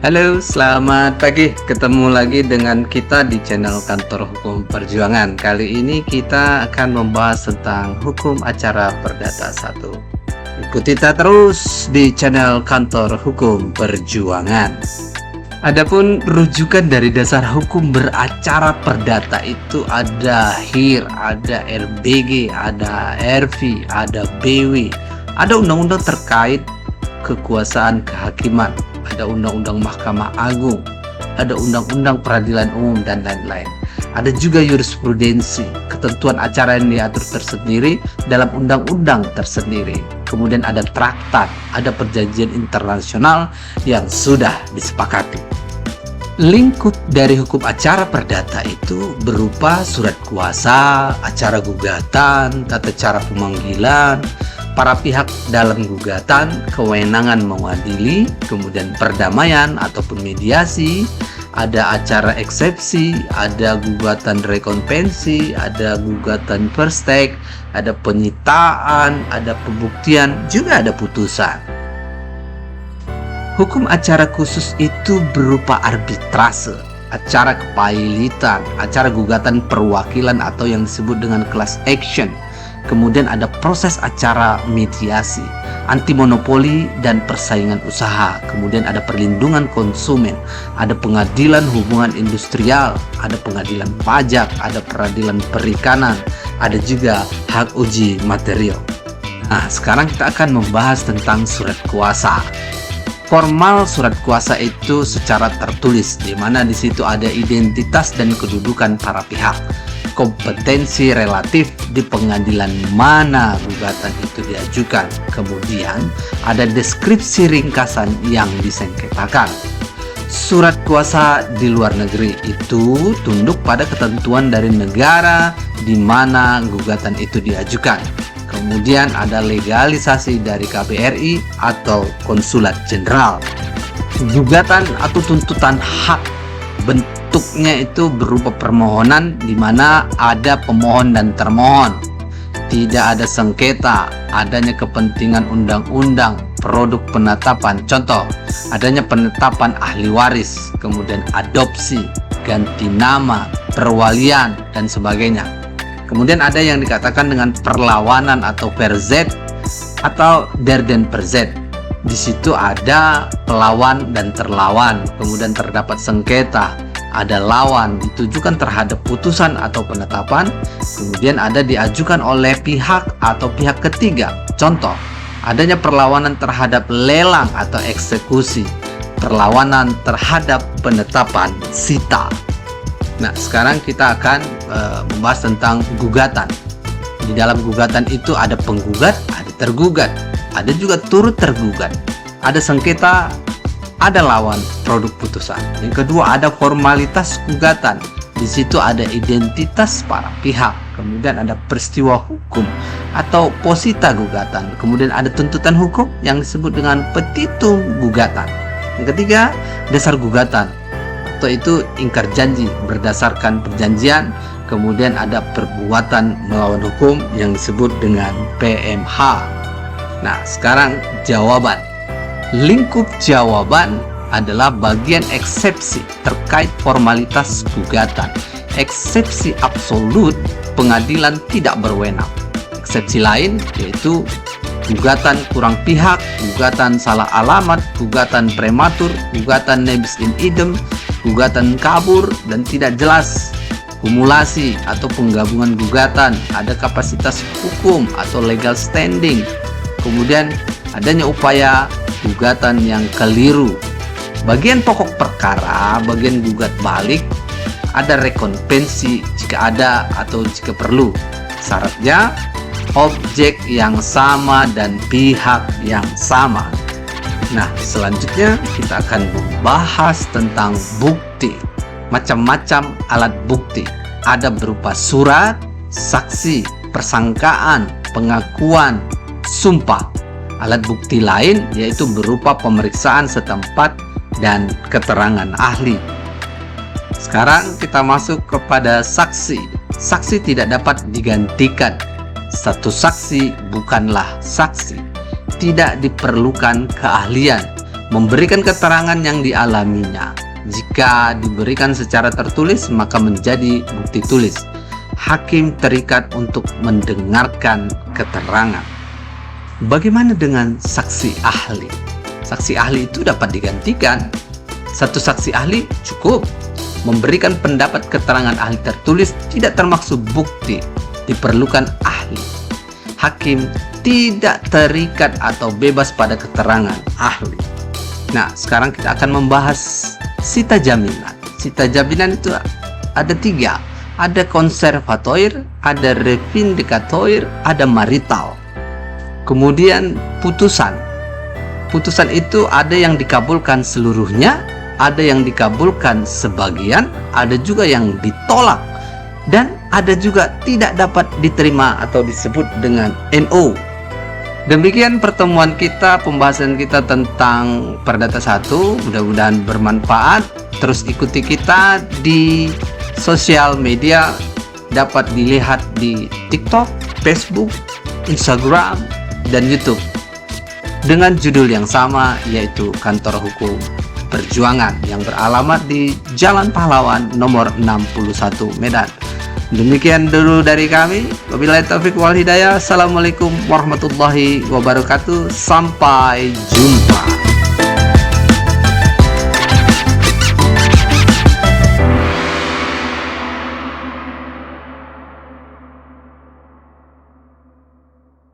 Halo, selamat pagi. Ketemu lagi dengan kita di channel Kantor Hukum Perjuangan. Kali ini kita akan membahas tentang hukum acara perdata 1. Ikuti kita terus di channel Kantor Hukum Perjuangan. Adapun rujukan dari dasar hukum beracara perdata itu ada HIR, ada RBG, ada RV, ada BW, ada undang-undang terkait kekuasaan kehakiman, ada undang-undang Mahkamah Agung, ada undang-undang peradilan umum, dan lain-lain. Ada juga jurisprudensi, ketentuan acara yang diatur tersendiri dalam undang-undang tersendiri. Kemudian ada traktat, ada perjanjian internasional yang sudah disepakati. Lingkup dari hukum acara perdata itu berupa surat kuasa, acara gugatan, tata cara pemanggilan, para pihak dalam gugatan, kewenangan mengadili, kemudian perdamaian ataupun mediasi, ada acara eksepsi, ada gugatan rekonvensi, ada gugatan perstek, ada penyitaan, ada pembuktian, juga ada putusan. Hukum acara khusus itu berupa arbitrase, acara kepailitan, acara gugatan perwakilan atau yang disebut dengan class action. Kemudian ada proses acara mediasi, anti monopoli dan persaingan usaha. Kemudian ada perlindungan konsumen, ada pengadilan hubungan industrial, ada pengadilan pajak, ada peradilan perikanan, ada juga hak uji material. Nah, sekarang kita akan membahas tentang surat kuasa. Formal surat kuasa itu secara tertulis, di mana di situ ada identitas dan kedudukan para pihak, kompetensi relatif di pengadilan mana gugatan itu diajukan, kemudian ada deskripsi ringkasan yang disengketakan. Surat kuasa di luar negeri itu tunduk pada ketentuan dari negara di mana gugatan itu diajukan. Kemudian ada legalisasi dari KBRI atau konsulat jenderal. Gugatan atau tuntutan hak bentuknya itu berupa permohonan di mana ada pemohon dan termohon. Tidak ada sengketa, adanya kepentingan undang-undang, produk penetapan. Contoh, adanya penetapan ahli waris, kemudian adopsi, ganti nama, perwalian, dan sebagainya. Kemudian ada yang dikatakan dengan perlawanan atau perzet atau der den perzet. Di situ ada pelawan dan terlawan, kemudian terdapat sengketa, ada lawan ditujukan terhadap putusan atau penetapan, kemudian ada diajukan oleh pihak atau pihak ketiga. Contoh, adanya perlawanan terhadap lelang atau eksekusi, perlawanan terhadap penetapan sita. Nah, sekarang kita akan membahas tentang gugatan. Di dalam gugatan itu ada penggugat, ada tergugat, ada juga turut tergugat, ada sengketa, ada lawan produk putusan. Yang kedua ada formalitas gugatan. Di situ ada identitas para pihak, kemudian ada peristiwa hukum atau posita gugatan, kemudian ada tuntutan hukum yang disebut dengan petitum gugatan. Yang ketiga, dasar gugatan, atau itu ingkar janji berdasarkan perjanjian. Kemudian ada perbuatan melawan hukum yang disebut dengan PMH. Nah, sekarang jawaban. Lingkup jawaban adalah bagian eksepsi terkait formalitas gugatan. Eksepsi absolut, pengadilan tidak berwenang. Eksepsi lain yaitu gugatan kurang pihak, gugatan salah alamat, gugatan prematur, gugatan nebis in idem, gugatan kabur dan tidak jelas, kumulasi atau penggabungan gugatan, ada kapasitas hukum atau legal standing, kemudian adanya upaya gugatan yang keliru. Bagian pokok perkara, bagian gugat balik, ada rekonvensi jika ada atau jika perlu. Syaratnya objek yang sama dan pihak yang sama. Nah, selanjutnya kita akan membahas tentang bukti. Macam-macam alat bukti. Ada berupa surat, saksi, persangkaan, pengakuan, sumpah. Alat bukti lain yaitu berupa pemeriksaan setempat dan keterangan ahli. Sekarang kita masuk kepada saksi. Saksi tidak dapat digantikan. Satu saksi bukanlah saksi. Tidak diperlukan keahlian. memberikan keterangan yang dialaminya. Jika diberikan secara tertulis, maka menjadi bukti tulis. Hakim terikat untuk mendengarkan keterangan. Bagaimana dengan saksi ahli? Saksi ahli itu dapat digantikan. Satu saksi ahli cukup. Memberikan pendapat keterangan ahli tertulis tidak termaksud bukti. Diperlukan ahli. Hakim tidak terikat atau bebas pada keterangan ahli. Nah, sekarang kita akan membahas sita jaminan. Sita jaminan itu ada 3. Ada konservatoir, ada revindicatoir, ada marital. Kemudian putusan. Putusan itu ada yang dikabulkan seluruhnya, ada yang dikabulkan sebagian, ada juga yang ditolak, dan ada juga tidak dapat diterima atau disebut dengan NO. Demikian pertemuan kita, pembahasan kita tentang Perdata 1. Mudah-mudahan bermanfaat. Terus ikuti kita di sosial media, dapat dilihat di TikTok, Facebook, Instagram, dan YouTube dengan judul yang sama, yaitu Kantor Hukum Perjuangan, yang beralamat di Jalan Pahlawan nomor 61 Medan. Demikian dulu dari kami. Wabillahi taufiq wal hidayah. Assalamualaikum warahmatullahi wabarakatuh. Sampai jumpa.